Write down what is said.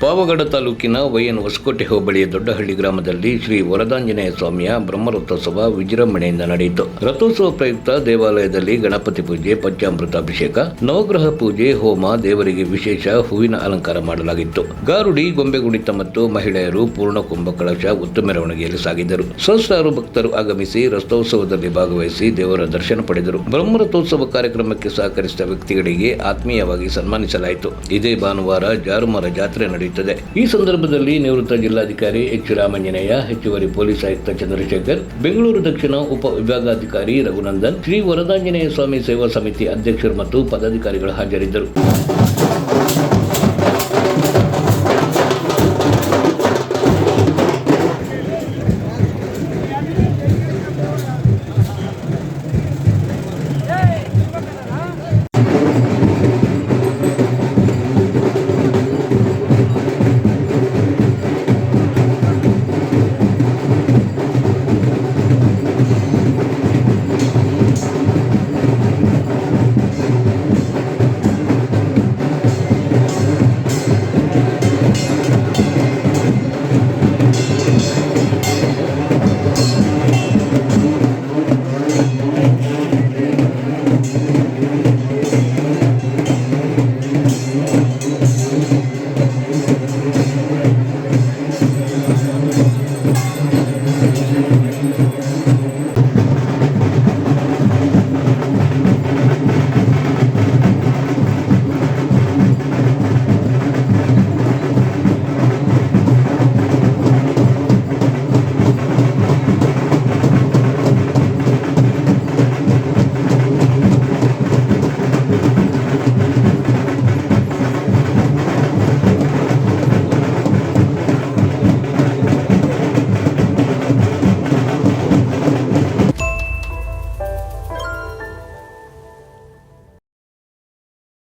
ಪಾವಗಡ ತಾಲೂಕಿನ ವೈಎನ್ ಹೊಸಕೋಟೆ ಹೋಬಳಿಯ ದೊಡ್ಡಹಳ್ಳಿ ಗ್ರಾಮದಲ್ಲಿ ಶ್ರೀ ವರದಾಂಜನೇಯ ಸ್ವಾಮಿಯ ಬ್ರಹ್ಮರಥೋತ್ಸವ ವಿಜೃಂಭಣೆಯಿಂದ ನಡೆಯಿತು. ರಥೋತ್ಸವ ಪ್ರಯುಕ್ತ ದೇವಾಲಯದಲ್ಲಿ ಗಣಪತಿ ಪೂಜೆ, ಪಂಚಾಮೃತಾಭಿಷೇಕ, ನವಗ್ರಹ ಪೂಜೆ, ಹೋಮ, ದೇವರಿಗೆ ವಿಶೇಷ ಹೂವಿನ ಅಲಂಕಾರ ಮಾಡಲಾಗಿತ್ತು. ಗಾರುಡಿ, ಗೊಂಬೆ ಕುಣಿತ ಮತ್ತು ಮಹಿಳೆಯರು ಪೂರ್ಣ ಕುಂಭ ಕಳಶ ಉತ್ತು ಮೆರವಣಿಗೆಯಲ್ಲಿ ಸಾಗಿದರು. ಸಹಸ್ರಾರು ಭಕ್ತರು ಆಗಮಿಸಿ ರಥೋತ್ಸವದಲ್ಲಿ ಭಾಗವಹಿಸಿ ದೇವರ ದರ್ಶನ ಪಡೆದರು. ಬ್ರಹ್ಮರಥೋತ್ಸವ ಕಾರ್ಯಕ್ರಮಕ್ಕೆ ಸಹಕರಿಸಿದ ವ್ಯಕ್ತಿಗಳಿಗೆ ಆತ್ಮೀಯವಾಗಿ ಸನ್ಮಾನಿಸಲಾಯಿತು. ಇದೇ ಭಾನುವಾರ ಜಾರುಮರ ಜಾತ್ರೆ ನಡೆಯಿತು. ಈ ಸಂದರ್ಭದಲ್ಲಿ ನಿವೃತ್ತ ಜಿಲ್ಲಾಧಿಕಾರಿ ಎಚ್ ರಾಮಾಂಜನೇಯ, ಹೆಚ್ಚುವರಿ ಪೊಲೀಸ್ ಆಯುಕ್ತ ಚಂದ್ರಶೇಖರ್, ಬೆಂಗಳೂರು ದಕ್ಷಿಣ ಉಪ ವಿಭಾಗಾಧಿಕಾರಿ ರಘುನಂದನ್, ಶ್ರೀ ವರದಾಂಜನೇಯ ಸ್ವಾಮಿ ಸೇವಾ ಸಮಿತಿ ಅಧ್ಯಕ್ಷರು ಮತ್ತು ಪದಾಧಿಕಾರಿಗಳು ಹಾಜರಿದ್ದರು.